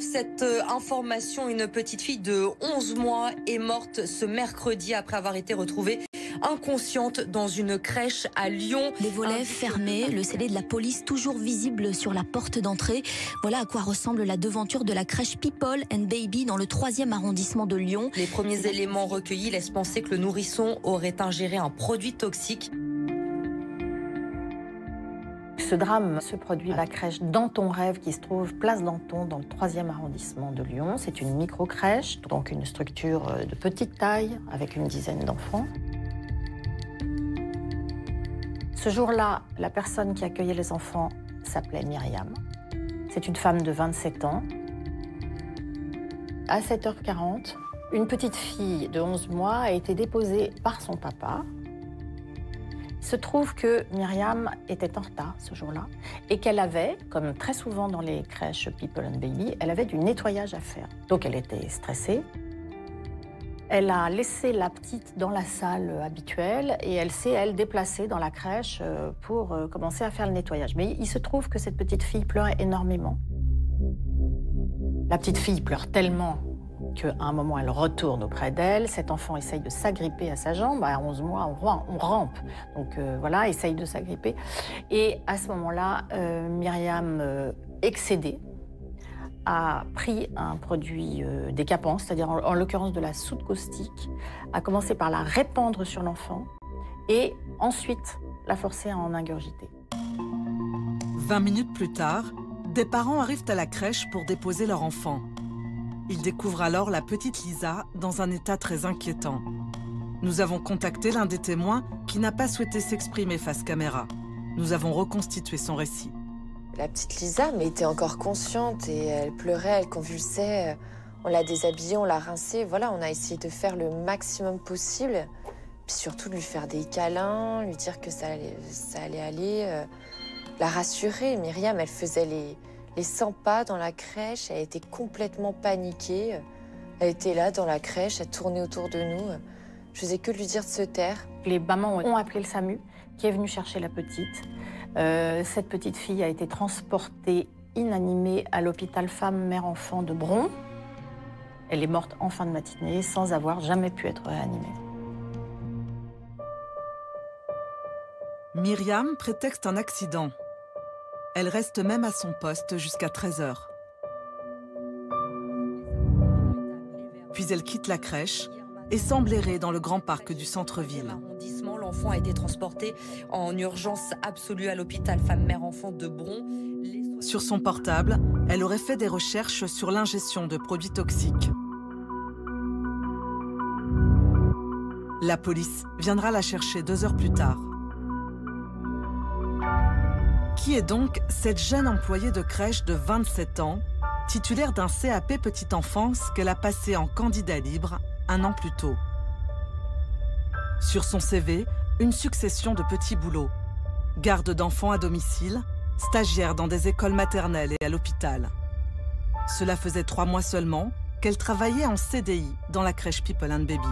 Cette information, une petite fille de 11 mois est morte ce mercredi après avoir été retrouvée inconsciente dans une crèche à Lyon. Les volets fermés, le scellé de la police toujours visible sur la porte d'entrée. Voilà à quoi ressemble la devanture de la crèche People and Baby dans le 3e arrondissement de Lyon. Les premiers éléments recueillis laissent penser que le nourrisson aurait ingéré un produit toxique. Ce drame se produit à la crèche Danton Rêve qui se trouve place Danton dans le 3e arrondissement de Lyon. C'est une micro-crèche, donc une structure de petite taille avec une dizaine d'enfants. Ce jour-là, la personne qui accueillait les enfants s'appelait Myriam. C'est une femme de 27 ans. À 7h40, une petite fille de 11 mois a été déposée par son papa. Il se trouve que Myriam était en retard ce jour-là et qu'elle avait, comme très souvent dans les crèches People and Baby, elle avait du nettoyage à faire. Donc elle était stressée. Elle a laissé la petite dans la salle habituelle et elle s'est, elle, déplacée dans la crèche pour commencer à faire le nettoyage. Mais il se trouve que cette petite fille pleurait énormément. La petite fille pleure tellement qu'à un moment, elle retourne auprès d'elle. Cet enfant essaye de s'agripper à sa jambe. À 11 mois, on rampe. Donc voilà, essaye de s'agripper. Et à ce moment-là, Myriam, excédée, a pris un produit décapant, c'est-à-dire en l'occurrence de la soude caustique, a commencé par la répandre sur l'enfant et ensuite la forcer à en ingurgiter. 20 minutes plus tard, des parents arrivent à la crèche pour déposer leur enfant. Ils découvrent alors la petite Lisa dans un état très inquiétant. Nous avons contacté l'un des témoins qui n'a pas souhaité s'exprimer face caméra. Nous avons reconstitué son récit. La petite Lisa, mais était encore consciente et elle pleurait, elle convulsait. On l'a déshabillée, on l'a rincée. Voilà, on a essayé de faire le maximum possible. Puis surtout de lui faire des câlins, lui dire que ça allait aller, la rassurer. Myriam, elle faisait les 100 pas dans la crèche. Elle était complètement paniquée. Elle était là dans la crèche, elle tournait autour de nous. Je faisais que lui dire de se taire. Les mamans ont appelé le SAMU qui est venu chercher la petite. Cette petite fille a été transportée inanimée à l'hôpital femme-mère-enfant de Bron. Elle est morte en fin de matinée sans avoir jamais pu être réanimée. Myriam prétexte un accident. Elle reste même à son poste jusqu'à 13h. Puis elle quitte la crèche et semble errer dans le grand parc du centre-ville. L'enfant a été transporté en urgence absolue à l'hôpital femme-mère-enfant de Bron. Sur son portable, elle aurait fait des recherches sur l'ingestion de produits toxiques. La police viendra la chercher 2 heures plus tard. Qui est donc cette jeune employée de crèche de 27 ans, titulaire d'un CAP Petite Enfance qu'elle a passé en candidat libre 1 an plus tôt? Sur son CV, une succession de petits boulots. Garde d'enfants à domicile, stagiaire dans des écoles maternelles et à l'hôpital. Cela faisait 3 mois seulement qu'elle travaillait en CDI dans la crèche People and Baby.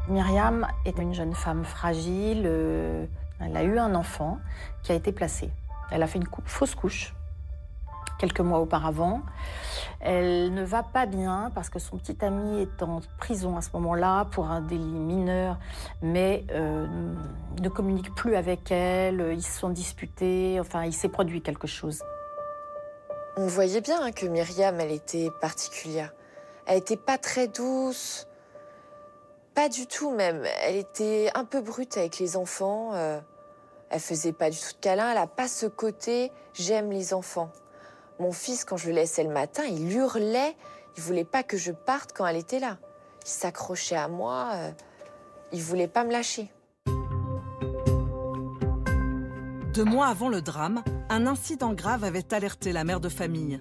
Myriam est une jeune femme fragile. Elle a eu un enfant qui a été placé. Elle a fait une fausse couche quelques mois auparavant. Elle ne va pas bien parce que son petit ami est en prison à ce moment-là pour un délit mineur, mais ne communique plus avec elle, ils se sont disputés, enfin il s'est produit quelque chose. On voyait bien que Myriam, elle était particulière. Elle était pas très douce, pas du tout même. Elle était un peu brute avec les enfants, elle faisait pas du tout de câlins, elle a pas ce côté « j'aime les enfants ». Mon fils, quand je le laissais le matin, il hurlait. Il voulait pas que je parte quand elle était là. Il s'accrochait à moi. Il voulait pas me lâcher. 2 mois avant le drame, un incident grave avait alerté la mère de famille.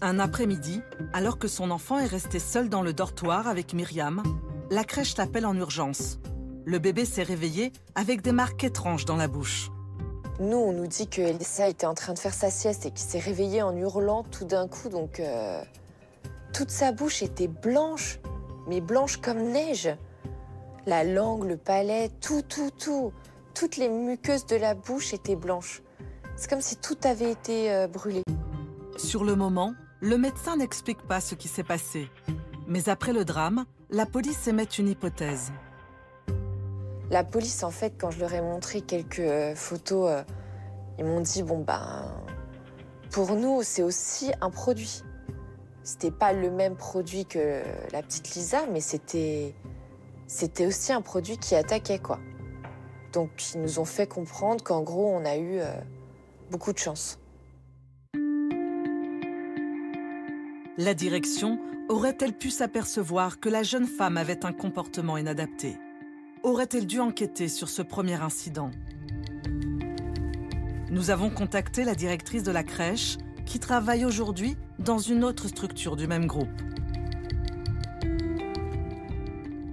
Un après-midi, alors que son enfant est resté seul dans le dortoir avec Myriam, la crèche l'appelle en urgence. Le bébé s'est réveillé avec des marques étranges dans la bouche. Nous, on nous dit que Elisa était en train de faire sa sieste et qu'il s'est réveillé en hurlant tout d'un coup. Donc, toute sa bouche était blanche, mais blanche comme neige. La langue, le palais, tout. Toutes les muqueuses de la bouche étaient blanches. C'est comme si tout avait été brûlé. Sur le moment, le médecin n'explique pas ce qui s'est passé. Mais après le drame, la police émet une hypothèse. La police, en fait, quand je leur ai montré quelques photos, ils m'ont dit, pour nous, c'est aussi un produit. C'était pas le même produit que la petite Lisa, mais c'était aussi un produit qui attaquait, quoi. Donc, ils nous ont fait comprendre qu'en gros, on a eu beaucoup de chance. La direction aurait-elle pu s'apercevoir que la jeune femme avait un comportement inadapté? Aurait-elle dû enquêter sur ce premier incident? Nous avons contacté la directrice de la crèche qui travaille aujourd'hui dans une autre structure du même groupe.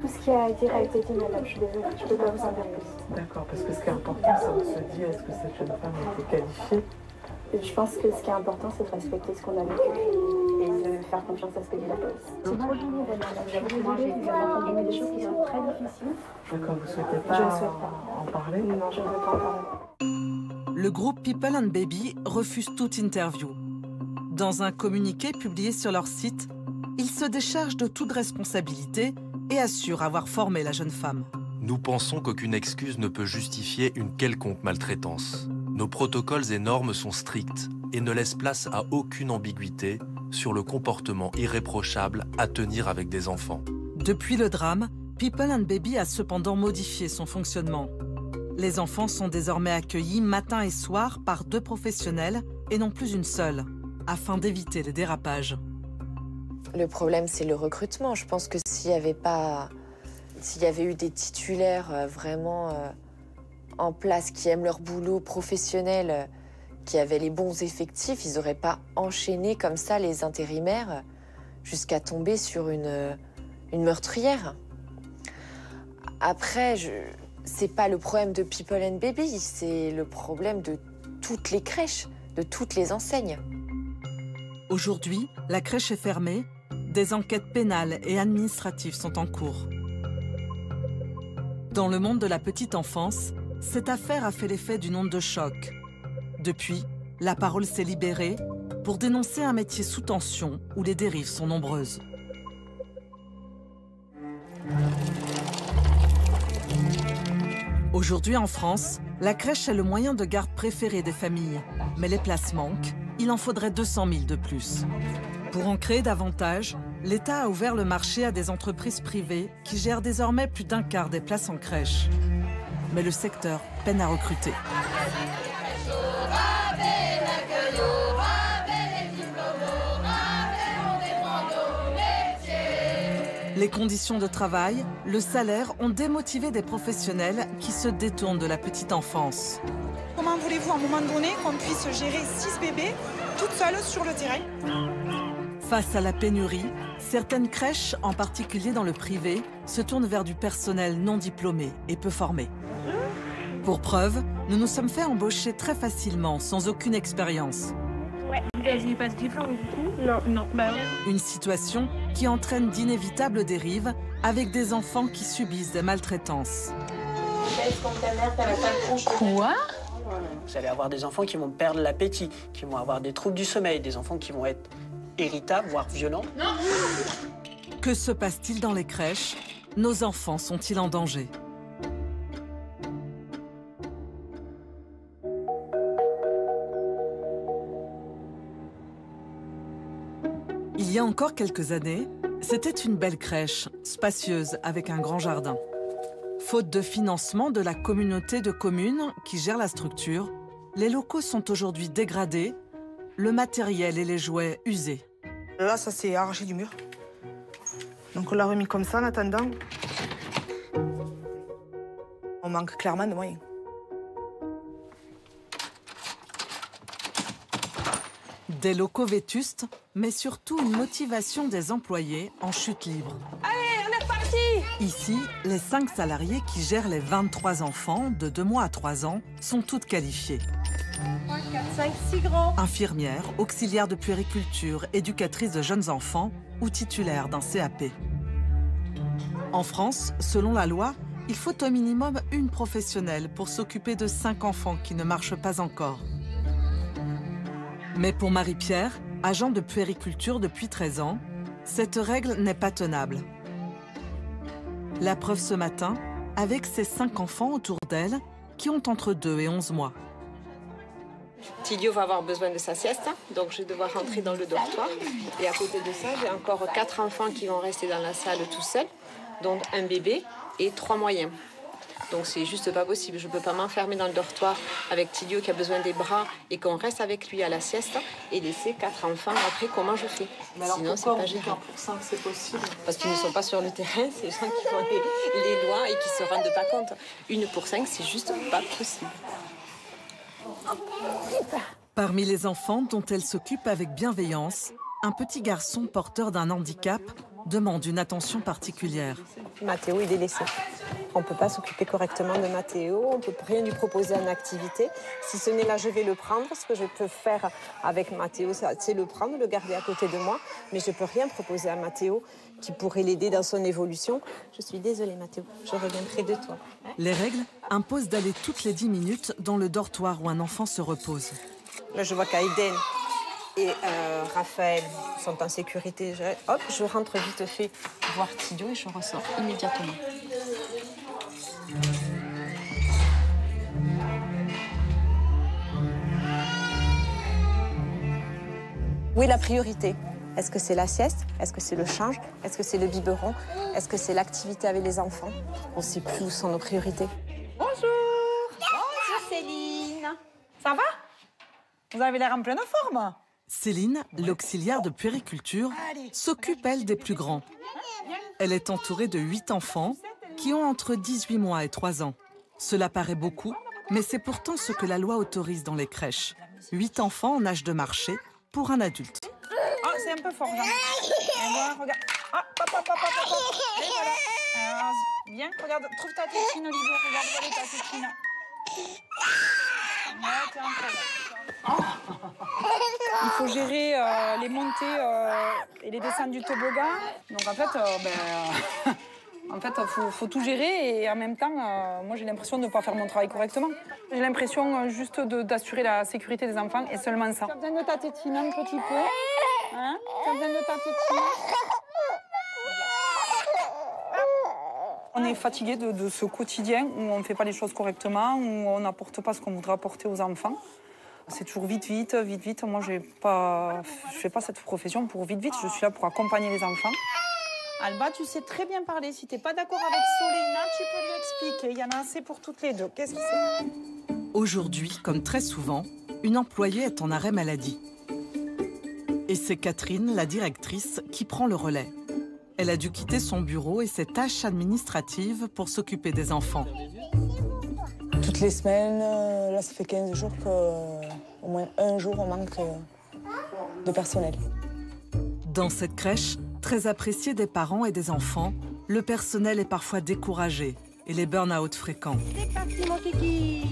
Tout ce qui a à dire a été dit, madame. Je suis désolée, je ne peux pas vous en dire plus. D'accord, parce que ce qui est important, c'est de se dire, est-ce que cette jeune femme a été qualifiée? Je pense que ce qui est important, c'est de respecter ce qu'on a vécu et de faire confiance à ce que dit la police. C'est trop gêné, madame. Je suis désolée, vous avez entendu des choses qui sont très difficiles. D'accord, vous ne souhaitez pas, je ne souhaite pas en parler? Non, je ne veux pas en parler. Le groupe People and Baby refuse toute interview. Dans un communiqué publié sur leur site, ils se déchargent de toute responsabilité et assurent avoir formé la jeune femme. Nous pensons qu'aucune excuse ne peut justifier une quelconque maltraitance. Nos protocoles et normes sont stricts et ne laissent place à aucune ambiguïté sur le comportement irréprochable à tenir avec des enfants. Depuis le drame, People and Baby a cependant modifié son fonctionnement. Les enfants sont désormais accueillis matin et soir par 2 professionnels et non plus une seule, afin d'éviter les dérapages. Le problème, c'est le recrutement. Je pense que s'il y avait eu des titulaires vraiment en place, qui aiment leur boulot professionnel, qui avaient les bons effectifs, ils n'auraient pas enchaîné comme ça les intérimaires jusqu'à tomber sur une meurtrière. Après, c'est pas le problème de People and Baby, c'est le problème de toutes les crèches, de toutes les enseignes. Aujourd'hui, la crèche est fermée, des enquêtes pénales et administratives sont en cours. Dans le monde de la petite enfance, cette affaire a fait l'effet d'une onde de choc. Depuis, la parole s'est libérée pour dénoncer un métier sous tension où les dérives sont nombreuses. Aujourd'hui en France, la crèche est le moyen de garde préféré des familles. Mais les places manquent, il en faudrait 200 000 de plus. Pour en créer davantage, l'État a ouvert le marché à des entreprises privées qui gèrent désormais plus d'un quart des places en crèche. Mais le secteur peine à recruter. Les conditions de travail, le salaire ont démotivé des professionnels qui se détournent de la petite enfance. Comment voulez-vous à un moment donné qu'on puisse gérer 6 bébés toutes seules sur le terrain? Face à la pénurie, certaines crèches, en particulier dans le privé, se tournent vers du personnel non diplômé et peu formé. Pour preuve, nous nous sommes fait embaucher très facilement, sans aucune expérience. Ouais, vous n'aviez pas de diplôme du coup? Non. Non, bah ouais. Une situation qui entraîne d'inévitables dérives avec des enfants qui subissent des maltraitances. Quoi? Vous allez avoir des enfants qui vont perdre l'appétit, qui vont avoir des troubles du sommeil, des enfants qui vont être irritables, voire violents. Non. Que se passe-t-il dans les crèches? Nos enfants sont-ils en danger? Il y a encore quelques années, c'était une belle crèche, spacieuse, avec un grand jardin. Faute de financement de la communauté de communes qui gère la structure, les locaux sont aujourd'hui dégradés, le matériel et les jouets usés. Là, ça s'est arraché du mur. Donc on l'a remis comme ça en attendant. On manque clairement de moyens. Des locaux vétustes, mais surtout une motivation des employés en chute libre. Allez, on est parti! Ici, les 5 salariés qui gèrent les 23 enfants de 2 mois à 3 ans sont toutes qualifiées. 3, 4, 5, 6 grands. Infirmières, auxiliaires de puériculture, éducatrices de jeunes enfants ou titulaires d'un CAP. En France, selon la loi, il faut au minimum une professionnelle pour s'occuper de 5 enfants qui ne marchent pas encore. Mais pour Marie-Pierre, agent de puériculture depuis 13 ans, cette règle n'est pas tenable. La preuve ce matin, avec ses 5 enfants autour d'elle, qui ont entre 2 et 11 mois. Tilio va avoir besoin de sa sieste, donc je vais devoir rentrer dans le dortoir. Et à côté de ça, j'ai encore 4 enfants qui vont rester dans la salle tout seuls, dont un bébé et 3 moyens. Donc c'est juste pas possible. Je ne peux pas m'enfermer dans le dortoir avec Tilio qui a besoin des bras et qu'on reste avec lui à la sieste et laisser 4 enfants après. Comment je fais? Sinon, c'est pas gérable. Pour 5, c'est possible. Parce qu'ils ne sont pas sur le terrain, c'est les gens qui font les lois et qui se rendent pas compte. 1 pour 5, c'est juste pas possible. Parmi les enfants dont elle s'occupe avec bienveillance, un petit garçon porteur d'un handicap demande une attention particulière. Mathéo, il est laissé. On ne peut pas s'occuper correctement de Mathéo, on ne peut rien lui proposer en activité. Si ce n'est là, je vais le prendre. Ce que je peux faire avec Mathéo, c'est le prendre, le garder à côté de moi. Mais je ne peux rien proposer à Mathéo qui pourrait l'aider dans son évolution. Je suis désolée, Mathéo, je reviens près de toi. Les règles imposent d'aller toutes les 10 minutes dans le dortoir où un enfant se repose. Là, je vois qu'Aïden et Raphaël sont en sécurité. Hop, je rentre vite fait voir Tilio et je ressors immédiatement. Où est la priorité? Est-ce que c'est la sieste? Est-ce que c'est le change? Est-ce que c'est le biberon? Est-ce que c'est l'activité avec les enfants? On ne sait plus où sont nos priorités. Bonjour. Bonjour Céline. Ça va? Vous avez l'air en pleine forme. Céline, l'auxiliaire de puériculture, s'occupe, elle, des plus grands. Elle est entourée de 8 enfants qui ont entre 18 mois et 3 ans. Cela paraît beaucoup, mais c'est pourtant ce que la loi autorise dans les crèches. 8 enfants en âge de marcher pour un adulte. Ah, c'est un peu fort, Jean. Et voilà, regarde. Ah, hop. Et voilà. Alors, viens, regarde, trouve ta tétine, Olivier. Regarde, voilà ta tétine. Ouais, t'es incroyable. Il faut gérer les montées et les descentes du toboggan. Donc en fait, faut tout gérer et en même temps, moi j'ai l'impression de ne pas faire mon travail correctement. J'ai l'impression juste d'assurer la sécurité des enfants et seulement ça. Tu as besoin de ta tétine un petit peu, hein? Tu as besoin de ta tétine. On est fatigué de ce quotidien où on ne fait pas les choses correctement, où on n'apporte pas ce qu'on voudrait apporter aux enfants. C'est toujours vite. Moi, je fais pas cette profession pour vite. Je suis là pour accompagner les enfants. Alba, tu sais très bien parler. Si tu n'es pas d'accord avec Soleina, tu peux lui expliquer. Il y en a assez pour toutes les deux. Qu'est-ce que c'est? Aujourd'hui, comme très souvent, une employée est en arrêt maladie. Et c'est Catherine, la directrice, qui prend le relais. Elle a dû quitter son bureau et ses tâches administratives pour s'occuper des enfants. Toutes les semaines, là ça fait 15 jours qu'au moins un jour on manque de personnel. Dans cette crèche, très appréciée des parents et des enfants, le personnel est parfois découragé et les burn-out fréquents. C'est parti, mon kiki.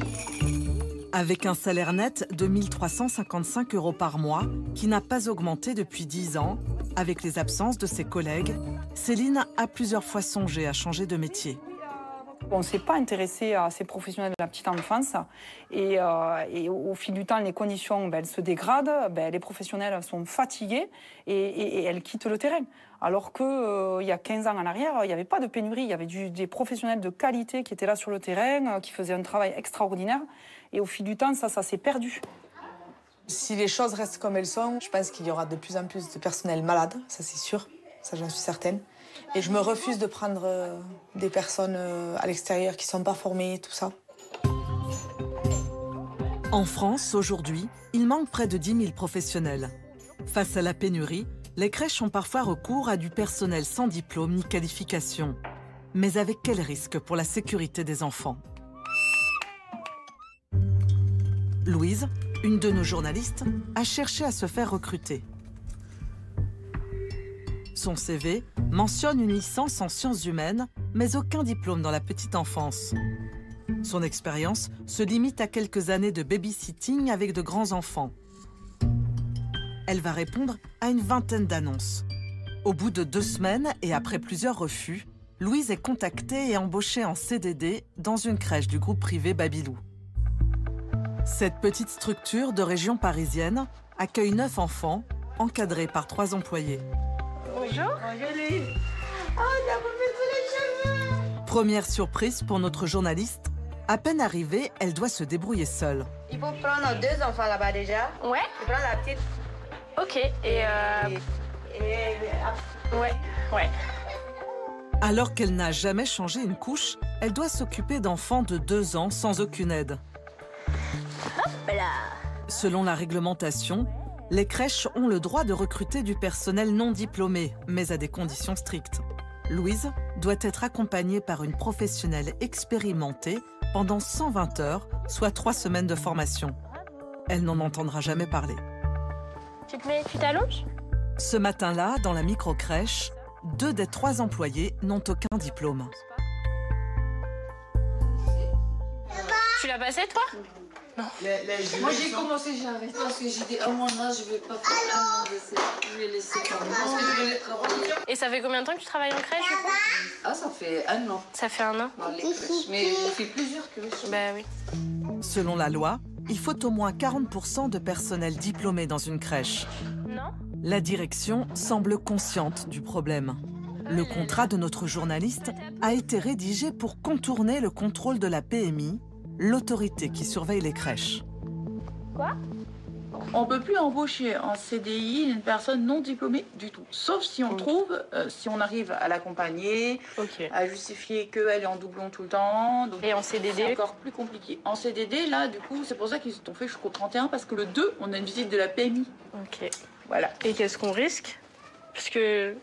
Avec un salaire net de 1 355 € par mois, qui n'a pas augmenté depuis 10 ans, avec les absences de ses collègues, Céline a plusieurs fois songé à changer de métier. On ne s'est pas intéressé à ces professionnels de la petite enfance et au fil du temps, les conditions elles se dégradent, les professionnels sont fatigués et elles quittent le terrain. Alors qu'il y a 15 ans en arrière, il n'y avait pas de pénurie, il y avait des professionnels de qualité qui étaient là sur le terrain, qui faisaient un travail extraordinaire et au fil du temps, ça s'est perdu. Si les choses restent comme elles sont, je pense qu'il y aura de plus en plus de personnel malade, ça c'est sûr, ça j'en suis certaine. Et je me refuse de prendre des personnes à l'extérieur qui ne sont pas formées, tout ça. En France, aujourd'hui, il manque près de 10 000 professionnels. Face à la pénurie, les crèches ont parfois recours à du personnel sans diplôme ni qualification. Mais avec quel risque pour la sécurité des enfants? Louise, une de nos journalistes, a cherché à se faire recruter. Son CV mentionne une licence en sciences humaines, mais aucun diplôme dans la petite enfance. Son expérience se limite à quelques années de babysitting avec de grands enfants. Elle va répondre à une vingtaine d'annonces. Au bout de 2 semaines et après plusieurs refus, Louise est contactée et embauchée en CDD dans une crèche du groupe privé Babylou. Cette petite structure de région parisienne accueille 9 enfants encadrée par 3 employés. Bonjour. Bonjour. Oh, on a remis tous les cheveux. Première surprise pour notre journaliste. À peine arrivée, elle doit se débrouiller seule. Il faut prendre 2 enfants là-bas déjà. Ouais. Tu prends la petite. Ok. Ouais. Alors qu'elle n'a jamais changé une couche, elle doit s'occuper d'enfants de 2 ans sans aucune aide. Hop là. Selon la réglementation, les crèches ont le droit de recruter du personnel non diplômé, mais à des conditions strictes. Louise doit être accompagnée par une professionnelle expérimentée pendant 120 heures, soit 3 semaines de formation. Elle n'en entendra jamais parler. Tu t'allonges? Ce matin-là, dans la micro-crèche, 2 des 3 employés n'ont aucun diplôme. Tu l'as passé, toi? Non. Moi, j'ai commencé, j'ai arrêté parce que j'ai dit, à mon âge, je ne vais pas faire un an d'essai. Je vais laisser comme ça parce que je vais travailler. Et ça fait combien de temps que tu travailles en crèche, du coup? Ah, ça fait 1 an. Ça fait 1 an? Dans les crèches. Mais j'ai fait plusieurs crèches. Ben oui. Selon la loi, il faut au moins 40% de personnel diplômé dans une crèche. Non. La direction semble consciente du problème. Le contrat de notre journaliste a été rédigé pour contourner le contrôle de la PMI, l'autorité qui surveille les crèches. Quoi? On ne peut plus embaucher en CDI une personne non diplômée du tout. Sauf si on trouve, si on arrive à l'accompagner, à justifier qu'elle est en doublon tout le temps. Donc, et en CDD? C'est encore plus compliqué. En CDD, là, du coup, c'est pour ça qu'ils ont fait jusqu'au 31, parce que le 2, on a une visite de la PMI. Ok. Voilà. Et qu'est-ce qu'on risque? Parce que...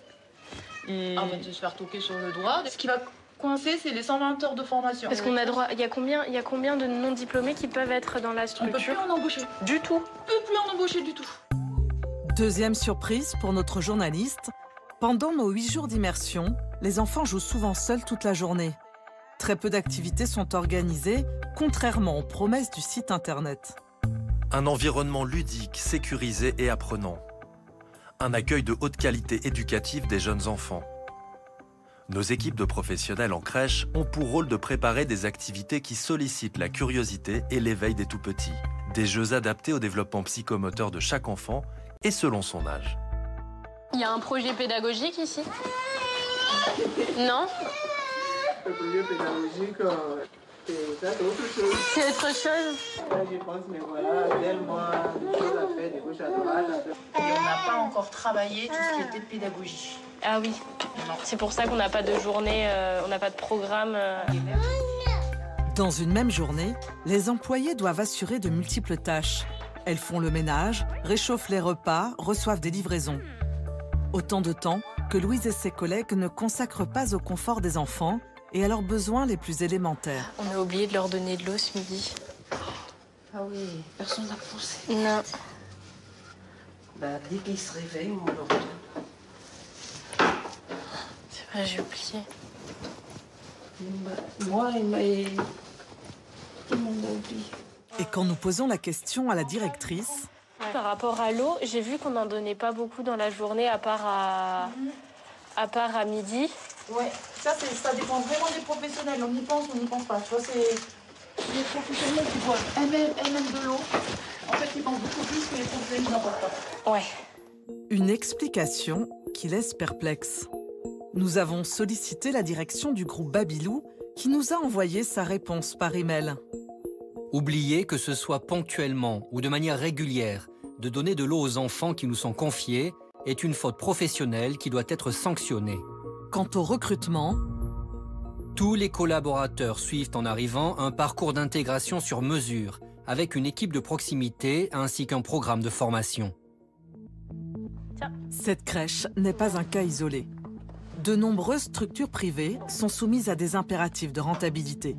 On va se faire toquer sur le droit. Ce qui va coincer, c'est les 120 heures de formation. Parce qu'on a droit... Il y a combien de non-diplômés qui peuvent être dans la structure? On ne peut plus en embaucher. Du tout? On ne peut plus en embaucher du tout. Deuxième surprise pour notre journaliste. Pendant nos 8 jours d'immersion, les enfants jouent souvent seuls toute la journée. Très peu d'activités sont organisées, contrairement aux promesses du site internet. Un environnement ludique, sécurisé et apprenant. Un accueil de haute qualité éducative des jeunes enfants. Nos équipes de professionnels en crèche ont pour rôle de préparer des activités qui sollicitent la curiosité et l'éveil des tout-petits. Des jeux adaptés au développement psychomoteur de chaque enfant et selon son âge. Il y a un projet pédagogique ici? Non? Le projet pédagogique, c'est autre chose. C'est autre chose? Je pense, mais voilà, tellement de choses à faire, des gauches à droite. Et on n'a pas encore travaillé tout ce qui était pédagogie. Ah oui. C'est pour ça qu'on n'a pas de journée, on n'a pas de programme. Dans une même journée, les employés doivent assurer de multiples tâches. Elles font le ménage, réchauffent les repas, reçoivent des livraisons. Autant de temps que Louise et ses collègues ne consacrent pas au confort des enfants et à leurs besoins les plus élémentaires. On a oublié de leur donner de l'eau ce midi. Ah oui, personne n'a pensé. Non. Bah, dès qu'ils se réveillent, on leur donne. C'est vrai, j'ai oublié. Moi, ils m'ont oublié. Et quand nous posons la question à la directrice... Par rapport à l'eau, j'ai vu qu'on n'en donnait pas beaucoup dans la journée, à part à midi. Ouais, ça dépend vraiment des professionnels. On y pense, on n'y pense pas. Tu vois, c'est les professionnels qui boivent elles-mêmes de l'eau. En fait, ils pensent beaucoup plus que les professionnels qui n'en boivent pas. Ouais. Une explication qui laisse perplexe. Nous avons sollicité la direction du groupe Babylou qui nous a envoyé sa réponse par email. Oublier que ce soit ponctuellement ou de manière régulière de donner de l'eau aux enfants qui nous sont confiés est une faute professionnelle qui doit être sanctionnée. Quant au recrutement, tous les collaborateurs suivent en arrivant un parcours d'intégration sur mesure avec une équipe de proximité ainsi qu'un programme de formation. Cette crèche n'est pas un cas isolé. De nombreuses structures privées sont soumises à des impératifs de rentabilité.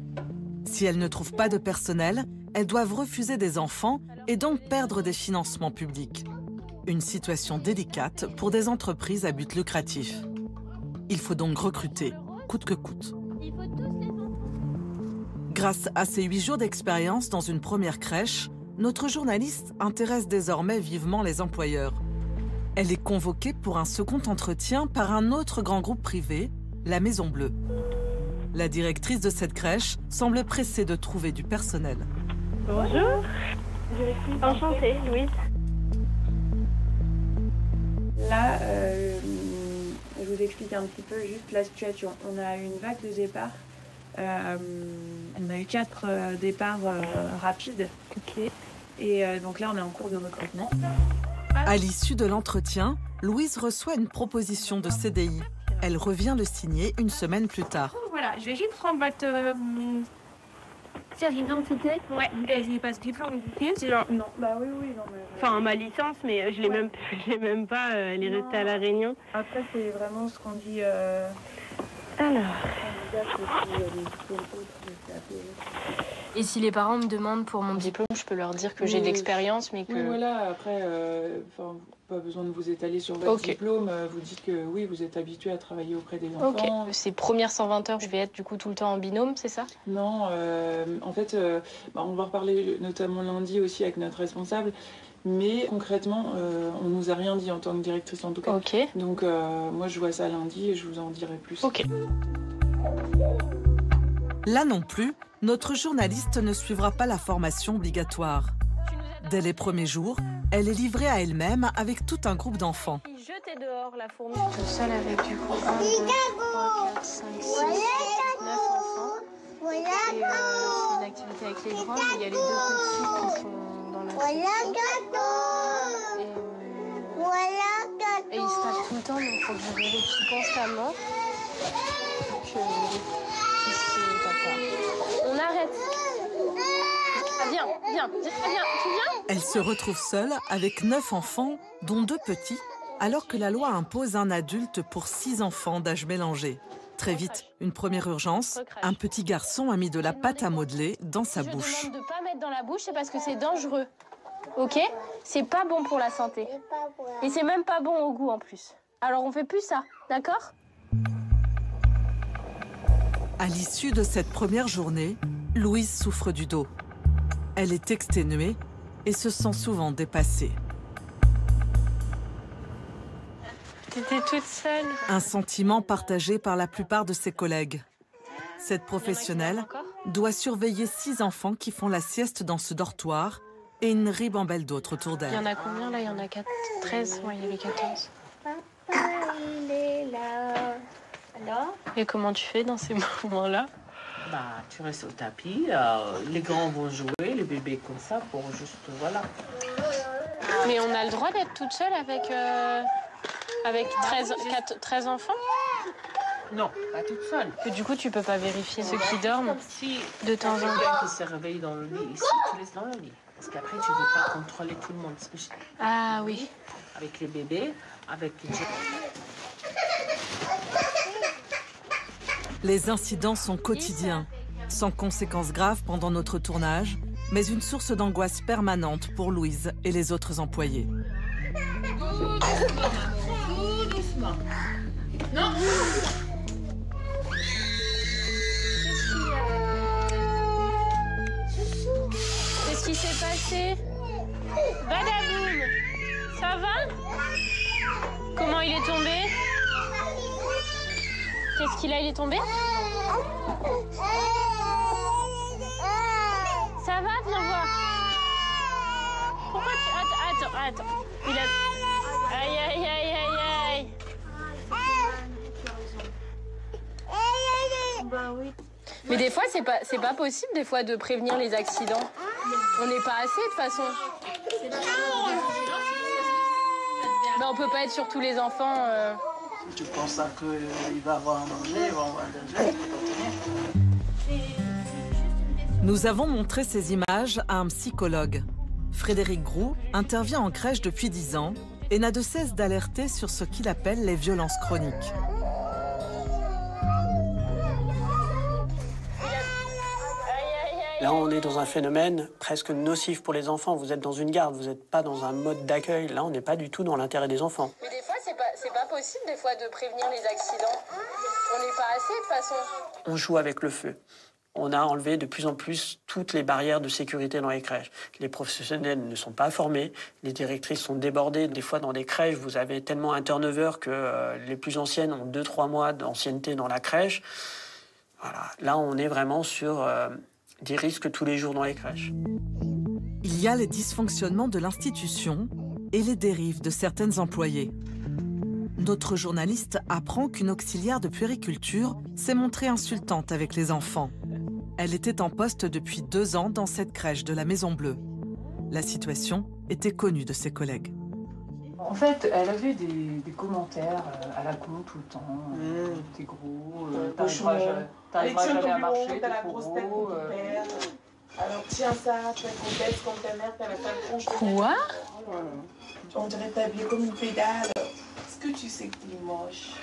Si elles ne trouvent pas de personnel, elles doivent refuser des enfants et donc perdre des financements publics. Une situation délicate pour des entreprises à but lucratif. Il faut donc recruter, coûte que coûte. Grâce à ses 8 jours d'expérience dans une première crèche, notre journaliste intéresse désormais vivement les employeurs. Elle est convoquée pour un second entretien par un autre grand groupe privé, la Maison Bleue. La directrice de cette crèche semble pressée de trouver du personnel. Bonjour. Enchantée, Louise. Là, je vous explique un petit peu juste la situation. On a eu une vague de départ. On a eu 4 départs rapides. Et donc là, on est en cours de recrutement. À l'issue de l'entretien, Louise reçoit une proposition de CDI. Elle revient le signer une semaine plus tard. Voilà, je vais juste prendre votre pièce d'identité. Ouais, et j'ai pas ce diplôme. C'est genre, non, bah oui, non. Mais... Enfin, ma licence, mais je l'ai même pas, elle est restée à La Réunion. Après, c'est vraiment ce qu'on dit. Alors. Et si les parents me demandent pour mon diplôme, je peux leur dire que j'ai de l'expérience, mais que... Oui, voilà, après, pas besoin de vous étaler sur votre diplôme. Vous dites que oui, vous êtes habitué à travailler auprès des enfants. Ces premières 120 heures, je vais être du coup tout le temps en binôme, c'est ça? Non, en fait, on va reparler notamment lundi aussi avec notre responsable. Mais concrètement, on nous a rien dit en tant que directrice en tout cas. Donc moi je vois ça lundi et je vous en dirai plus. Là non plus, notre journaliste ne suivra pas la formation obligatoire. Dès les premiers jours, elle est livrée à elle-même avec tout un groupe d'enfants. Jetez dehors la fourmi. Tout seul avec du coup 1, 2, 3, 4, 5, 6, 9 enfants. Et c'est une activité avec les grands, mais il y a les 2 petits qui sont dans la section. Et ils se tapent tout le temps, donc il faut que je vérifie constamment que ils se tapent pas. On arrête. Viens, tu viens? Elle se retrouve seule avec 9 enfants, dont 2 petits, alors que la loi impose un adulte pour 6 enfants d'âge mélangé. Très vite, une première urgence, un petit garçon a mis de la pâte à modeler dans sa bouche. Je demande de ne pas mettre dans la bouche, c'est parce que c'est dangereux. Ok? C'est pas bon pour la santé. Et c'est même pas bon au goût en plus. Alors on fait plus ça, d'accord? À l'issue de cette première journée, Louise souffre du dos. Elle est exténuée et se sent souvent dépassée. T'étais toute seule. Un sentiment partagé par la plupart de ses collègues. Cette professionnelle doit surveiller 6 enfants qui font la sieste dans ce dortoir et une ribambelle d'autres autour d'elle. Il y en a combien là? Il y en a 13. Ouais, il y avait 14. Papa, il est là. Alors? Et comment tu fais dans ces moments-là? Bah, tu restes au tapis, les grands vont jouer, les bébés comme ça, pour juste, voilà. Mais on a le droit d'être toute seule avec 13 enfants? Non, pas toute seule. Et du coup, tu peux pas vérifier ceux qui dorment si de temps en temps? Quelqu'un qui se réveille dans le lit, ici, tu laisses dans le lit. Parce qu'après, tu ne veux pas contrôler tout le monde. Ah oui. Avec les bébés, avec les... Les incidents sont quotidiens, sans conséquences graves pendant notre tournage, mais une source d'angoisse permanente pour Louise et les autres employés. Tout doucement. Non. Qu'est-ce qui s'est passé? Badaboum! Ça va? Comment il est tombé? Qu'est-ce qu'il a? Il est tombé? Ça va? Viens voir. Pourquoi tu... Attends. Il a... Aïe. Bah oui. Mais des fois, c'est pas possible des fois de prévenir les accidents. On n'est pas assez de toute façon. Mais on peut pas être sur tous les enfants. Tu penses qu'il va avoir un danger, il va avoir un danger. Nous avons montré ces images à un psychologue. Frédéric Groux intervient en crèche depuis 10 ans et n'a de cesse d'alerter sur ce qu'il appelle les violences chroniques. Là, on est dans un phénomène presque nocif pour les enfants. Vous êtes dans une garde, vous n'êtes pas dans un mode d'accueil. Là, on n'est pas du tout dans l'intérêt des enfants. Mais des fois, c'est pas possible des fois de prévenir les accidents. On n'est pas assez de toute façon. On joue avec le feu. On a enlevé de plus en plus toutes les barrières de sécurité dans les crèches. Les professionnels ne sont pas formés, les directrices sont débordées. Des fois, dans des crèches, vous avez tellement un turnover que les plus anciennes ont 2-3 mois d'ancienneté dans la crèche. Voilà. Là, on est vraiment sur des risques tous les jours dans les crèches. Il y a les dysfonctionnements de l'institution et les dérives de certaines employées. notre journaliste apprend qu'une auxiliaire de puériculture s'est montrée insultante avec les enfants. Elle était en poste depuis 2 ans dans cette crèche de la Maison Bleue. La situation était connue de ses collègues. En fait, elle avait des commentaires à la con tout le temps. T'es gros, t'arriveras jamais à marcher, t'es trop gros. Alors tiens ça, tu es complexe comme ta mère, t'as la femme tronche. Quoi? On dirait t'habiller comme une pédale. Est-ce que tu sais que t'es moche?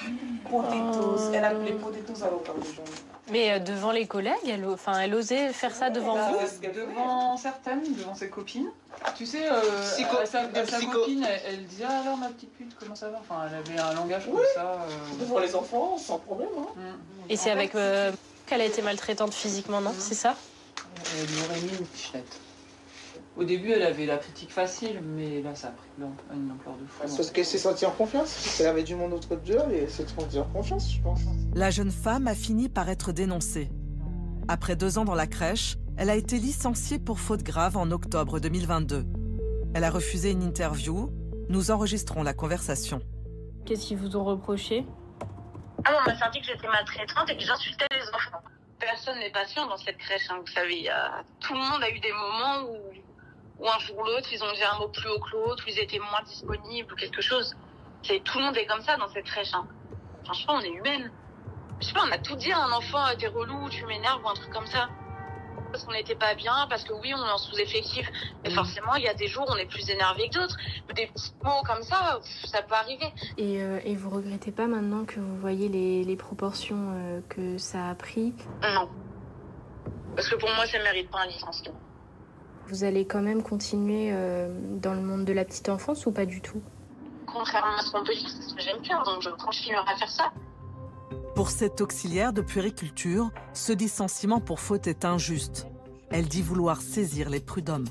Potatoes, elle appelait potatoes à l'autre de journée. Mais devant les collègues, elle osait faire ça devant vous? Devant certaines, devant ses copines. Tu sais, sa copine, elle disait ah, alors ma petite pute, comment ça va? Enfin, elle avait un langage comme ça. Devant les enfants, sans problème. Hein. Et c'est avec qu'elle a été maltraitante physiquement, non? C'est ça? Elle lui aurait mis une pichenette. Au début, elle avait la critique facile, mais là, ça a pris une ampleur de fou. C'est parce qu'elle s'est sentie en confiance. Elle avait du monde autour d'elle et elle s'est sentie en confiance, je pense. La jeune femme a fini par être dénoncée. Après 2 ans dans la crèche, elle a été licenciée pour faute grave en octobre 2022. Elle a refusé une interview. Nous enregistrons la conversation. Qu'est-ce qu'ils vous ont reproché? On m'a senti que j'étais maltraitante et que j'insultais les enfants. Personne n'est patient dans cette crèche, hein, vous savez. Tout le monde a eu des moments où un jour ou l'autre, ils ont dit un mot plus haut que l'autre, où ils étaient moins disponibles ou quelque chose. Tout le monde est comme ça dans cette crèche. Hein. Franchement, on est humaine. Je sais pas, on a tout dit à un enfant, t'es relou, tu m'énerves ou un truc comme ça. Parce qu'on n'était pas bien, parce que oui, on est en sous-effectif. Mais forcément, il y a des jours où on est plus énervé que d'autres. Mais des petits mots comme ça, ça peut arriver. Et vous regrettez pas maintenant que vous voyez les proportions que ça a pris? Non. Parce que pour moi, ça mérite pas un licenciement. Vous allez quand même continuer dans le monde de la petite enfance ou pas du tout? Contrairement à ce qu'on peut dire, c'est ce que j'aime faire, donc je continuerai à faire ça. Pour cette auxiliaire de puériculture, ce licenciement pour faute est injuste. Elle dit vouloir saisir les prud'hommes.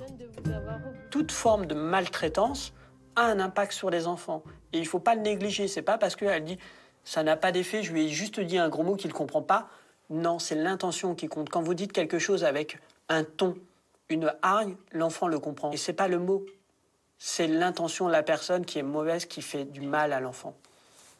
Toute forme de maltraitance a un impact sur les enfants. Et il ne faut pas le négliger. C'est pas parce qu'elle dit ça n'a pas d'effet, je lui ai juste dit un gros mot qu'il ne comprend pas. Non, c'est l'intention qui compte. Quand vous dites quelque chose avec un ton, une hargne, l'enfant le comprend. Et c'est pas le mot. C'est l'intention de la personne qui est mauvaise, qui fait du mal à l'enfant.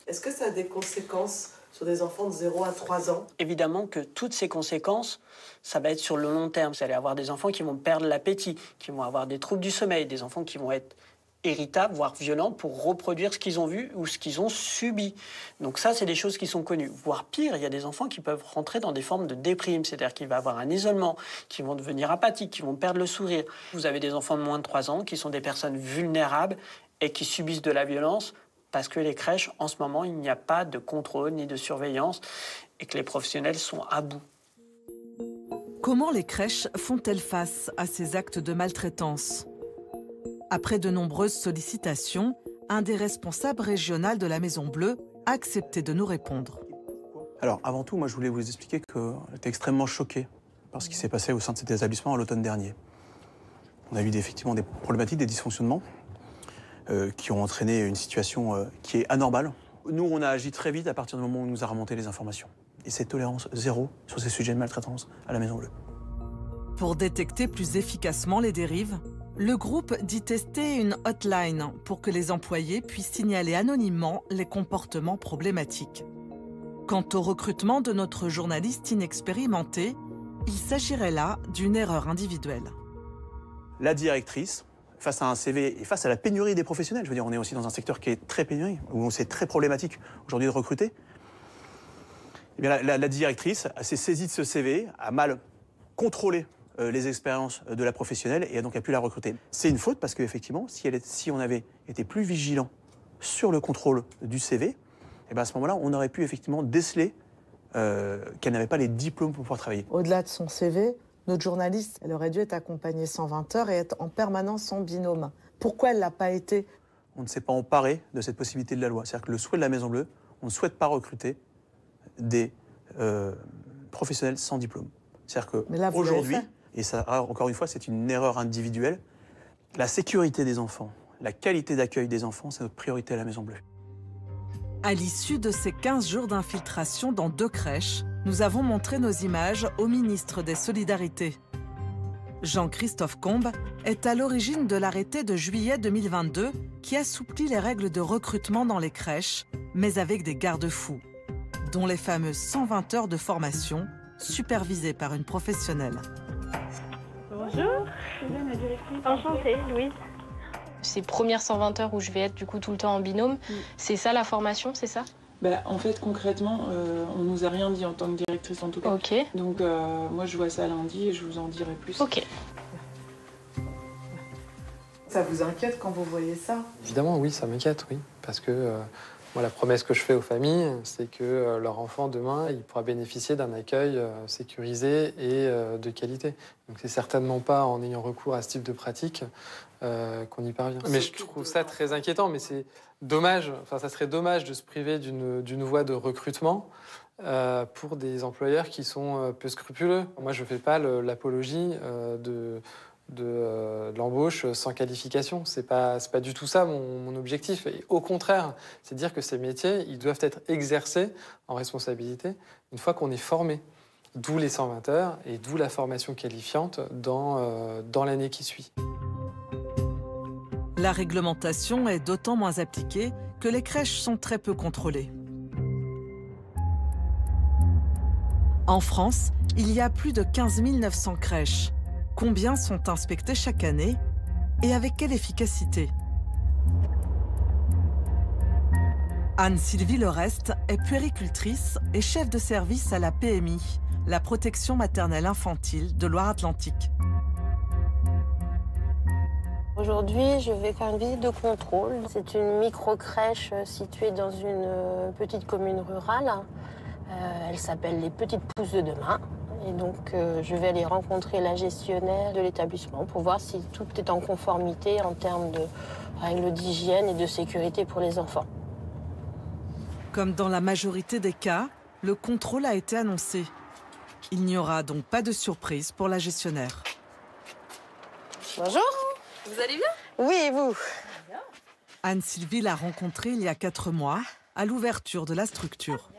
Est-ce que ça a des conséquences sur des enfants de 0 à 3 ans? Évidemment que toutes ces conséquences, ça va être sur le long terme. Vous allez avoir des enfants qui vont perdre l'appétit, qui vont avoir des troubles du sommeil, des enfants qui vont être irritables, voire violents, pour reproduire ce qu'ils ont vu ou ce qu'ils ont subi. Donc ça, c'est des choses qui sont connues. Voire pire, il y a des enfants qui peuvent rentrer dans des formes de déprime, c'est-à-dire qu'il va avoir un isolement, qui vont devenir apathiques, qui vont perdre le sourire. Vous avez des enfants de moins de 3 ans qui sont des personnes vulnérables et qui subissent de la violence parce que les crèches, en ce moment, il n'y a pas de contrôle ni de surveillance et que les professionnels sont à bout. Comment les crèches font-elles face à ces actes de maltraitance? Après de nombreuses sollicitations, un des responsables régionaux de la Maison Bleue a accepté de nous répondre. Alors, avant tout, moi, je voulais vous expliquer que j'étais extrêmement choqué par ce qui s'est passé au sein de cet établissement à l'automne dernier. On a eu effectivement des problématiques, des dysfonctionnements qui ont entraîné une situation qui est anormale. Nous, on a agi très vite à partir du moment où on nous a remonté les informations. Et c'est tolérance zéro sur ces sujets de maltraitance à la Maison Bleue. Pour détecter plus efficacement les dérives, le groupe dit tester une hotline pour que les employés puissent signaler anonymement les comportements problématiques. Quant au recrutement de notre journaliste inexpérimenté, il s'agirait là d'une erreur individuelle. La directrice, face à un CV et face à la pénurie des professionnels, je veux dire, on est aussi dans un secteur qui est très pénurique, où c'est très problématique aujourd'hui de recruter, eh bien, la directrice s'est saisie de ce CV, a mal contrôlé les expériences de la professionnelle et donc a pu la recruter. C'est une faute parce qu'effectivement, si on avait été plus vigilant sur le contrôle du CV, eh bien à ce moment-là, on aurait pu effectivement déceler qu'elle n'avait pas les diplômes pour pouvoir travailler. Au-delà de son CV, notre journaliste, elle aurait dû être accompagnée 120 heures et être en permanence son binôme. Pourquoi elle ne l'a pas été? On ne s'est pas emparé de cette possibilité de la loi. C'est-à-dire que le souhait de la Maison Bleue, on ne souhaite pas recruter des professionnels sans diplôme. C'est-à-dire qu'aujourd'hui, et ça, encore une fois, c'est une erreur individuelle, la sécurité des enfants, la qualité d'accueil des enfants, c'est notre priorité à la Maison Bleue. À l'issue de ces 15 jours d'infiltration dans 2 crèches, nous avons montré nos images au ministre des Solidarités. Jean-Christophe Combe est à l'origine de l'arrêté de juillet 2022 qui assouplit les règles de recrutement dans les crèches, mais avec des garde-fous, dont les fameuses 120 heures de formation supervisées par une professionnelle. Bonjour, enchantée, Louise. Ces premières 120 heures où je vais être du coup tout le temps en binôme, c'est ça la formation, c'est ça? En fait, concrètement, on nous a rien dit en tant que directrice en tout cas. Ok. Donc moi, je vois ça lundi et je vous en dirai plus. Ok. Ça vous inquiète quand vous voyez ça? Évidemment, oui, ça m'inquiète, oui. Parce que moi, la promesse que je fais aux familles, c'est que leur enfant, demain, il pourra bénéficier d'un accueil sécurisé et de qualité. Donc c'est certainement pas en ayant recours à ce type de pratique qu'on y parvient. Mais je trouve ça très inquiétant, mais c'est dommage, enfin ça serait dommage de se priver d'une voie de recrutement pour des employeurs qui sont peu scrupuleux. Moi, je ne fais pas l'apologie de l'embauche sans qualification. C'est pas du tout ça mon objectif. Et au contraire, c'est dire que ces métiers, ils doivent être exercés en responsabilité une fois qu'on est formé. D'où les 120 heures et d'où la formation qualifiante dans l'année qui suit. La réglementation est d'autant moins appliquée que les crèches sont très peu contrôlées. En France, il y a plus de 15 900 crèches. Combien sont inspectées chaque année et avec quelle efficacité? Anne-Sylvie Lerest est puéricultrice et chef de service à la PMI, la protection maternelle infantile de Loire-Atlantique. Aujourd'hui, je vais faire une visite de contrôle. C'est une micro-crèche située dans une petite commune rurale. Elle s'appelle les Petites Pousses de Demain. Et donc, je vais aller rencontrer la gestionnaire de l'établissement pour voir si tout est en conformité en termes de règles d'hygiène et de sécurité pour les enfants. Comme dans la majorité des cas, le contrôle a été annoncé. Il n'y aura donc pas de surprise pour la gestionnaire. Bonjour. Vous allez bien? Oui, et vous? Anne-Sylvie l'a rencontrée il y a 4 mois, à l'ouverture de la structure.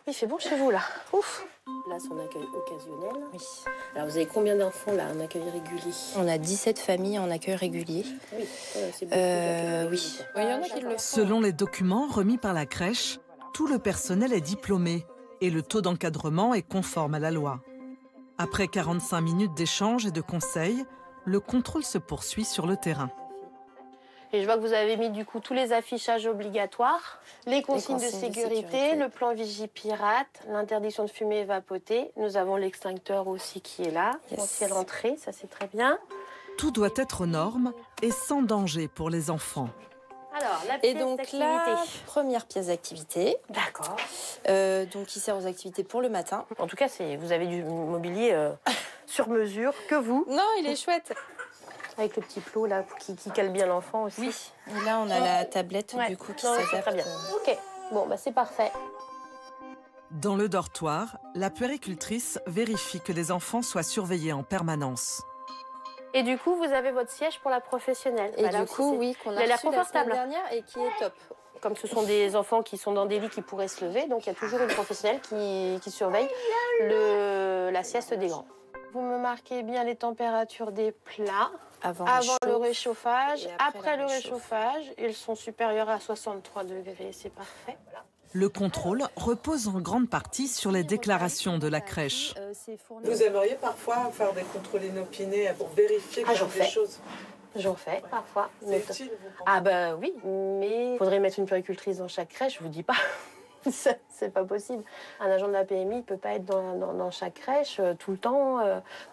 Oui, il fait bon chez vous, là. Ouf. Là, c'est un accueil occasionnel. Oui. Alors, vous avez combien d'enfants, là, en accueil régulier? On a 17 familles en accueil régulier. Oui, c'est beaucoup. Oui. Il y en a qui le font. Selon les documents remis par la crèche, tout le personnel est diplômé et le taux d'encadrement est conforme à la loi. Après 45 minutes d'échange et de conseils, le contrôle se poursuit sur le terrain. Et je vois que vous avez mis du coup tous les affichages obligatoires, les consignes de sécurité, le plan Vigipirate, l'interdiction de fumer et vapoter. Nous avons l'extincteur aussi qui est là, potentielle entrée, ça c'est très bien. Tout doit être aux normes et sans danger pour les enfants. Alors, la pièce et donc d'activité. la première pièce d'activité. D'accord. Donc qui sert aux activités pour le matin. En tout cas, vous avez du mobilier sur mesure que vous. Non, il est chouette. Avec le petit plot là qui cale bien l'enfant aussi. Oui. Et là, on a la tablette du coup qui s'adapte. Très bien. Ok. Bon, bah c'est parfait. Dans le dortoir, la puéricultrice vérifie que les enfants soient surveillés en permanence. Et du coup, vous avez votre siège pour la professionnelle. Et du coup, oui, qu'on a l'air reçu la confortable semaine dernière et qui est top. Comme ce sont des enfants qui sont dans des lits qui pourraient se lever, donc il y a toujours une professionnelle qui surveille la sieste des grands. Vous me marquez bien les températures des plats avant le réchauffage, après le réchauffage. Ils sont supérieurs à 63 degrés, c'est parfait. Le contrôle repose en grande partie sur les déclarations de la crèche. Vous aimeriez parfois faire des contrôles inopinés pour vérifier des choses? J'en fais parfois. C'est utile, vous pensez? Ah bah oui, mais il faudrait mettre une puéricultrice dans chaque crèche, je vous dis pas. C'est pas possible. Un agent de la PMI ne peut pas être dans chaque crèche tout le temps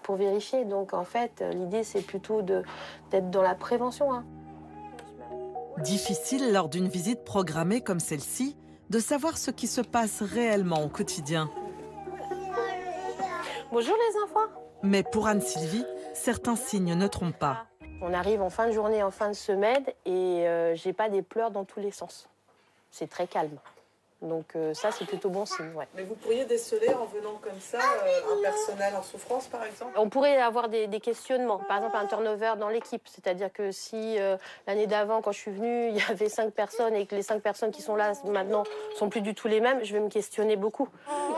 pour vérifier. Donc en fait, l'idée c'est plutôt d'être dans la prévention. Hein. Difficile lors d'une visite programmée comme celle-ci de savoir ce qui se passe réellement au quotidien. Bonjour les enfants. Mais pour Anne-Sylvie, certains signes ne trompent pas. On arrive en fin de journée, en fin de semaine et j'ai pas des pleurs dans tous les sens. C'est très calme. Donc ça, c'est plutôt bon signe. Ouais. Mais vous pourriez déceler en venant comme ça un personnel en souffrance, par exemple? On pourrait avoir des questionnements. Par exemple, un turnover dans l'équipe. C'est-à-dire que si l'année d'avant, quand je suis venue, il y avait 5 personnes et que les 5 personnes qui sont là maintenant sont plus du tout les mêmes, je vais me questionner beaucoup.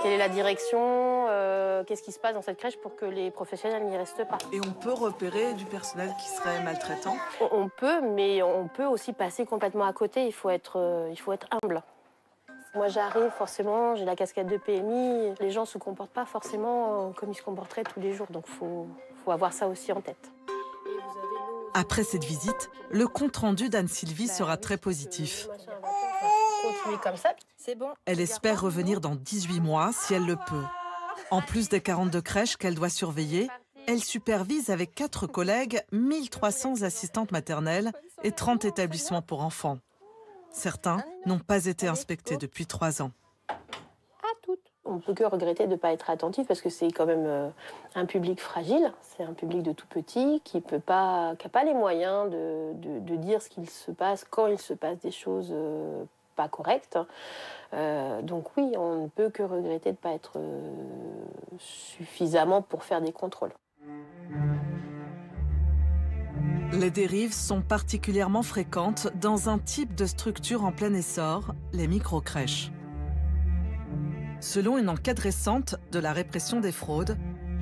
Quelle est la direction? Qu'est-ce qui se passe dans cette crèche pour que les professionnels n'y restent pas? Et on peut repérer du personnel qui serait maltraitant? On peut, mais on peut aussi passer complètement à côté. Il faut être humble. Moi, j'arrive, forcément, j'ai la casquette de PMI. Les gens ne se comportent pas forcément comme ils se comporteraient tous les jours. Donc, il faut avoir ça aussi en tête. Après cette visite, le compte-rendu d'Anne-Sylvie sera très positif. Continuez comme ça. C'est bon. Elle espère revenir dans 18 mois si elle le peut. En plus des 42 crèches qu'elle doit surveiller, elle supervise avec 4 collègues 1300 assistantes maternelles et 30 établissements pour enfants. Certains n'ont pas été inspectés depuis 3 ans. On ne peut que regretter de ne pas être attentif parce que c'est quand même un public fragile. C'est un public de tout petit qui n'a pas les moyens de dire ce qu'il se passe quand il se passe des choses pas correctes. Donc oui, on ne peut que regretter de ne pas être suffisamment pour faire des contrôles. Les dérives sont particulièrement fréquentes dans un type de structure en plein essor, les micro-crèches. Selon une enquête récente de la répression des fraudes,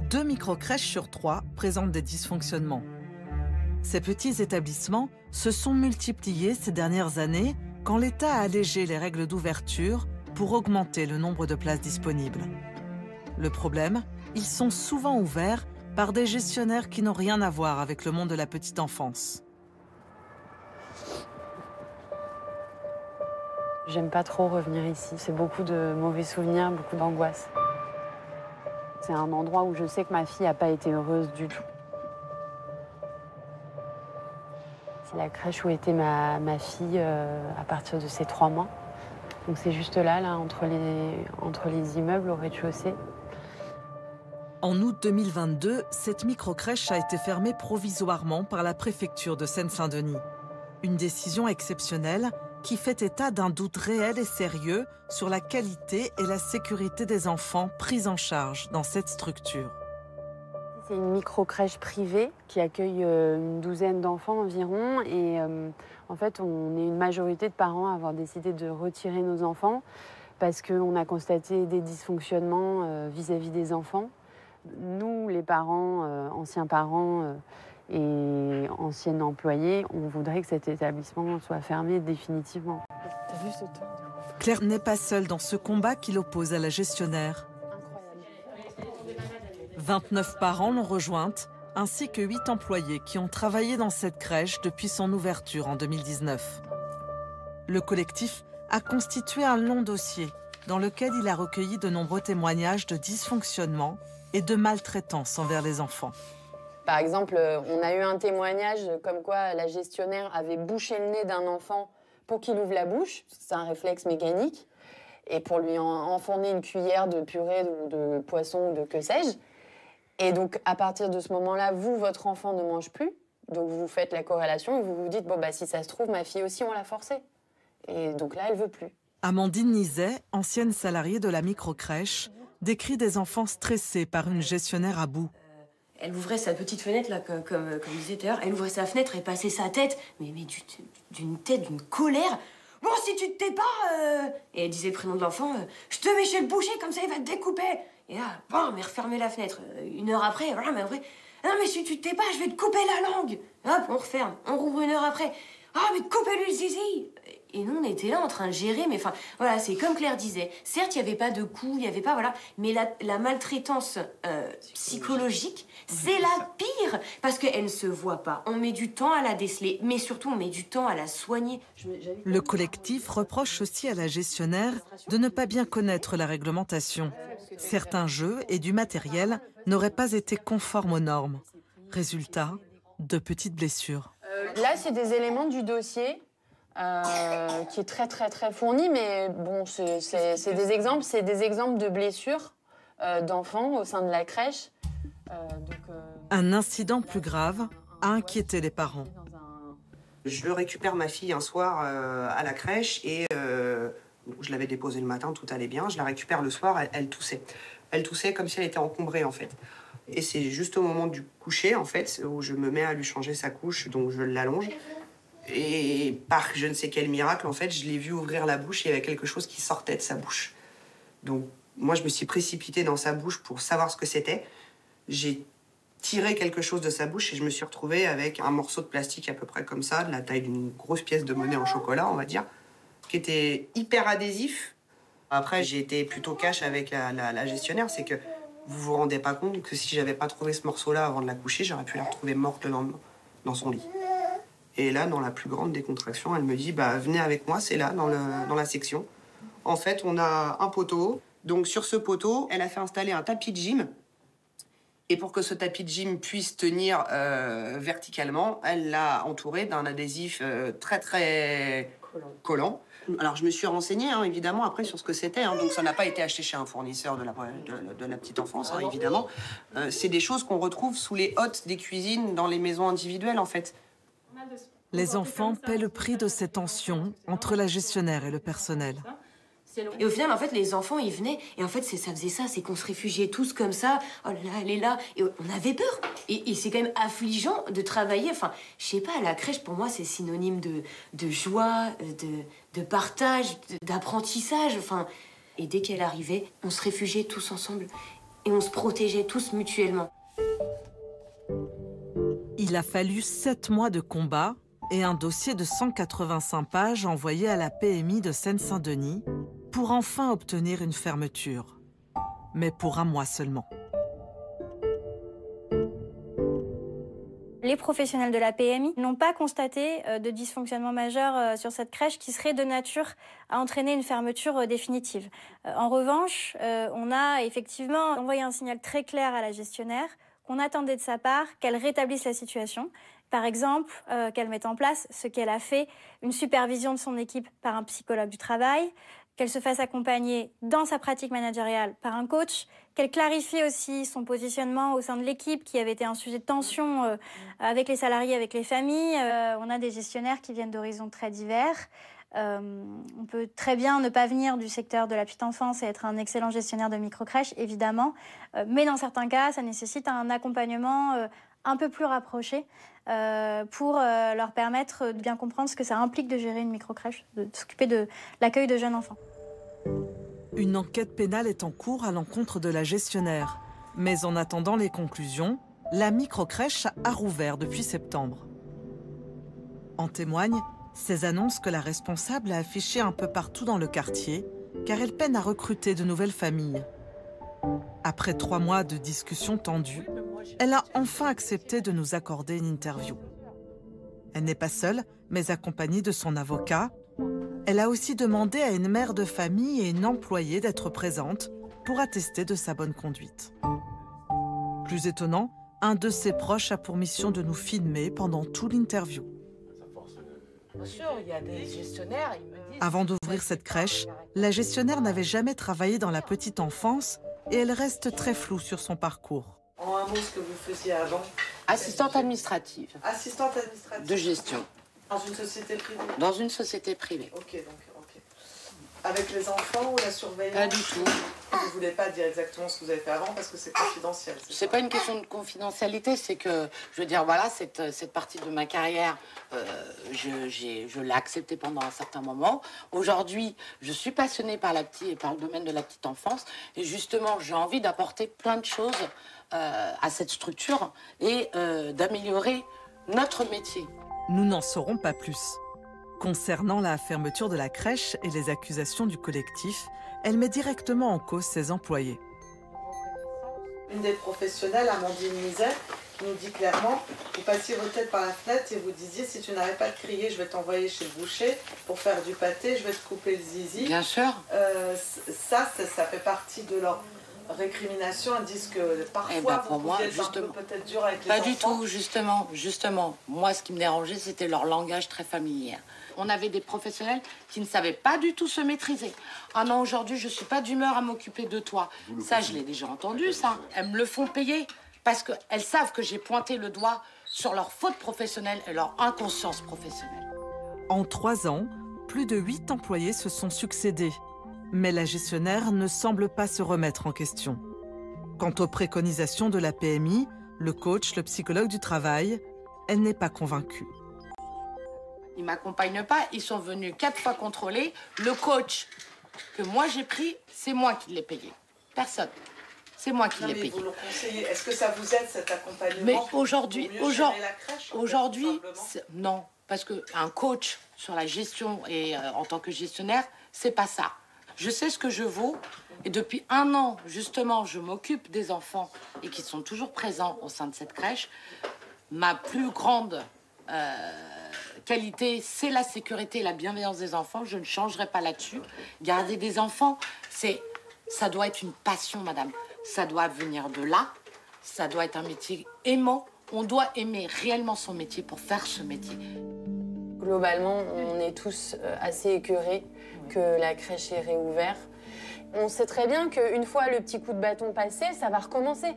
2 micro-crèches sur 3 présentent des dysfonctionnements. Ces petits établissements se sont multipliés ces dernières années quand l'État a allégé les règles d'ouverture pour augmenter le nombre de places disponibles. Le problème, ils sont souvent ouverts par des gestionnaires qui n'ont rien à voir avec le monde de la petite enfance. J'aime pas trop revenir ici. C'est beaucoup de mauvais souvenirs, beaucoup d'angoisse. C'est un endroit où je sais que ma fille n'a pas été heureuse du tout. C'est la crèche où était ma fille à partir de ses 3 mois. Donc c'est juste là entre les immeubles au rez-de-chaussée. En août 2022, cette microcrèche a été fermée provisoirement par la préfecture de Seine-Saint-Denis. Une décision exceptionnelle qui fait état d'un doute réel et sérieux sur la qualité et la sécurité des enfants pris en charge dans cette structure. C'est une microcrèche privée qui accueille une douzaine d'enfants environ. Et en fait, on est une majorité de parents à avoir décidé de retirer nos enfants parce qu'on a constaté des dysfonctionnements vis-à-vis des enfants. Nous, les parents, anciens parents et anciennes employées, on voudrait que cet établissement soit fermé définitivement. T'as vu ce temps ? Claire n'est pas seule dans ce combat qui l'oppose à la gestionnaire. 29 parents l'ont rejointe, ainsi que 8 employés qui ont travaillé dans cette crèche depuis son ouverture en 2019. Le collectif a constitué un long dossier dans lequel il a recueilli de nombreux témoignages de dysfonctionnement et de maltraitance envers les enfants. Par exemple, on a eu un témoignage comme quoi la gestionnaire avait bouché le nez d'un enfant pour qu'il ouvre la bouche. C'est un réflexe mécanique. Et pour lui enfourner une cuillère de purée ou de poisson ou de que sais-je. Et donc, à partir de ce moment-là, vous, votre enfant ne mange plus. Donc, vous faites la corrélation et vous vous dites, bon, bah, si ça se trouve, ma fille aussi, on l'a forcée. Et donc là, elle veut plus. Amandine Nizet, ancienne salariée de la microcrèche, décrit des enfants stressés par une gestionnaire à bout. Elle ouvrait sa petite fenêtre, là, comme disait tout à l'heure, elle ouvrait sa fenêtre et passait sa tête, mais d'une tête, d'une colère. Bon, si tu te tais pas... Et elle disait le prénom de l'enfant, je te mets chez le boucher, comme ça il va te découper. Et là, bam, elle refermait la fenêtre. 1 heure après, voilà, mais après, non, mais si tu te tais pas, je vais te couper la langue. Hop, on referme, on rouvre 1 heure après. Ah, mais coupez-lui le zizi. Et nous, on était là en train de gérer, mais enfin, voilà, c'est comme Claire disait. Certes, il n'y avait pas de coups, il n'y avait pas, voilà, mais la maltraitance psychologique, c'est la pire, parce qu'elle ne se voit pas. On met du temps à la déceler, mais surtout, on met du temps à la soigner. Le collectif reproche aussi à la gestionnaire de ne pas bien connaître la réglementation. Certains jeux et du matériel n'auraient pas été conformes aux normes. Résultat, de petites blessures. Là, c'est des éléments du dossier qui est très fourni, mais bon, c'est des exemples de blessures d'enfants au sein de la crèche. Un incident plus grave a inquiété les parents. Je récupère ma fille un soir à la crèche et Je l'avais déposée le matin, tout allait bien. Je la récupère le soir, elle toussait. Elle toussait comme si elle était encombrée, en fait. Et c'est juste au moment du coucher, en fait, où je me mets à lui changer sa couche, donc je l'allonge. Et par je ne sais quel miracle, en fait, je l'ai vu ouvrir la bouche et il y avait quelque chose qui sortait de sa bouche. Donc, moi, je me suis précipitée dans sa bouche pour savoir ce que c'était. J'ai tiré quelque chose de sa bouche et je me suis retrouvée avec un morceau de plastique à peu près comme ça, de la taille d'une grosse pièce de monnaie en chocolat, on va dire, qui était hyper adhésif. Après, j'ai été plutôt cash avec la gestionnaire, c'est que vous vous rendez pas compte que si j'avais pas trouvé ce morceau-là avant de la coucher, j'aurais pu la retrouver morte le lendemain, dans son lit. Et là, dans la plus grande décontraction, elle me dit, bah, venez avec moi, c'est là, dans la section. En fait, on a un poteau. Donc, sur ce poteau, elle a fait installer un tapis de gym. Et pour que ce tapis de gym puisse tenir verticalement, elle l'a entouré d'un adhésif très, très collant. Alors, je me suis renseignée, hein, évidemment, après, sur ce que c'était. Hein. Donc, ça n'a pas été acheté chez un fournisseur de la petite enfance, hein, évidemment. C'est des choses qu'on retrouve sous les hottes des cuisines dans les maisons individuelles, en fait. Les enfants paient le prix de ces tensions entre la gestionnaire et le personnel. Et au final, en fait, les enfants, ils venaient, et en fait, ça faisait ça, c'est qu'on se réfugiait tous comme ça. Oh là là, elle est là. Et on avait peur. Et c'est quand même affligeant de travailler. Enfin, je sais pas, la crèche, pour moi, c'est synonyme de joie, de partage, d'apprentissage. Enfin, et dès qu'elle arrivait, on se réfugiait tous ensemble. Et on se protégeait tous mutuellement. Il a fallu 7 mois de combat et un dossier de 185 pages envoyé à la PMI de Seine-Saint-Denis pour enfin obtenir une fermeture. Mais pour un mois seulement. Les professionnels de la PMI n'ont pas constaté de dysfonctionnement majeur sur cette crèche qui serait de nature à entraîner une fermeture définitive. En revanche, on a effectivement envoyé un signal très clair à la gestionnaire qu'on attendait de sa part qu'elle rétablisse la situation. Par exemple, qu'elle mette en place ce qu'elle a fait, une supervision de son équipe par un psychologue du travail, qu'elle se fasse accompagner dans sa pratique managériale par un coach, qu'elle clarifie aussi son positionnement au sein de l'équipe qui avait été un sujet de tension avec les salariés, avec les familles. On a des gestionnaires qui viennent d'horizons très divers. On peut très bien ne pas venir du secteur de la petite enfance et être un excellent gestionnaire de microcrèche, évidemment. Mais dans certains cas, ça nécessite un accompagnement un peu plus rapproché pour leur permettre de bien comprendre ce que ça implique de gérer une microcrèche, de s'occuper de l'accueil de jeunes enfants. Une enquête pénale est en cours à l'encontre de la gestionnaire. Mais en attendant les conclusions, la microcrèche a rouvert depuis septembre. En témoignent ces annonces que la responsable a affichées un peu partout dans le quartier, car elle peine à recruter de nouvelles familles. Après 3 mois de discussions tendues, elle a enfin accepté de nous accorder une interview. Elle n'est pas seule, mais accompagnée de son avocat. Elle a aussi demandé à une mère de famille et une employée d'être présente pour attester de sa bonne conduite. Plus étonnant, un de ses proches a pour mission de nous filmer pendant toute l'interview. Bien sûr, il y a des gestionnaires, ils me disent... Avant d'ouvrir cette crèche, la gestionnaire n'avait jamais travaillé dans la petite enfance et elle reste très floue sur son parcours. En un mot, ce que vous faisiez avant? Assistante administrative. Assistante administrative. De gestion. Dans une société privée? Dans une société privée. Ok, donc, ok. Avec les enfants ou la surveillance? Pas du tout. Vous ne voulez pas dire exactement ce que vous avez fait avant parce que c'est confidentiel. C'est pas une question de confidentialité, c'est que, je veux dire, voilà, cette partie de ma carrière, je l'ai acceptée pendant un certain moment. Aujourd'hui, je suis passionnée par le domaine de la petite enfance et justement, j'ai envie d'apporter plein de choses à cette structure et d'améliorer notre métier. Nous n'en saurons pas plus. Concernant la fermeture de la crèche et les accusations du collectif, elle met directement en cause ses employés. Une des professionnelles, Amandine Miset, qui nous dit clairement, vous passiez votre tête par la fenêtre et vous disiez, si tu n'arrêtes pas de crier, je vais t'envoyer chez le boucher pour faire du pâté, je vais te couper le zizi. Bien sûr. Ça fait partie de leur récrimination. Ils disent que parfois, vous pouviez être un peu peut-être dur avec les enfants. Pas du tout, justement. Moi, ce qui me dérangeait, c'était leur langage très familier. On avait des professionnels qui ne savaient pas du tout se maîtriser. Ah non, aujourd'hui, je ne suis pas d'humeur à m'occuper de toi. Ça, je l'ai déjà entendu, ça. Elles me le font payer parce qu'elles savent que j'ai pointé le doigt sur leur faute professionnelle et leur inconscience professionnelle. En 3 ans, plus de 8 employés se sont succédés Mais la gestionnaire ne semble pas se remettre en question. Quant aux préconisations de la PMI, le coach, le psychologue du travail, elle n'est pas convaincue. Ils ne m'accompagnent pas, ils sont venus 4 fois contrôler. Le coach que moi j'ai pris, c'est moi qui l'ai payé. Personne. C'est moi qui l'ai payé. Vous le conseillez. Est-ce que ça vous aide cet accompagnement? Mais aujourd'hui, fait, non. Parce qu'un coach sur la gestion et en tant que gestionnaire, c'est pas ça. Je sais ce que je vaux. Et depuis 1 an, justement, je m'occupe des enfants et qui sont toujours présents au sein de cette crèche. Ma plus grande qualité, c'est la sécurité et la bienveillance des enfants. Je ne changerai pas là-dessus. Garder des enfants, ça doit être une passion, madame. Ça doit venir de là. Ça doit être un métier aimant. On doit aimer réellement son métier pour faire ce métier. Globalement, on est tous assez écœurés que la crèche est réouverte. On sait très bien qu'une fois le petit coup de bâton passé, ça va recommencer.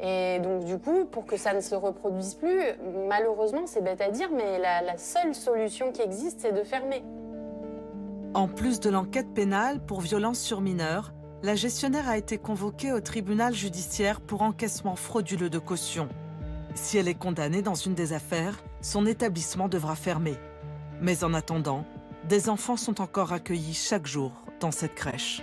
Et donc du coup, pour que ça ne se reproduise plus, malheureusement, c'est bête à dire, mais la seule solution qui existe, c'est de fermer. En plus de l'enquête pénale pour violence sur mineurs, la gestionnaire a été convoquée au tribunal judiciaire pour encaissement frauduleux de caution. Si elle est condamnée dans une des affaires, son établissement devra fermer. Mais en attendant, des enfants sont encore accueillis chaque jour dans cette crèche.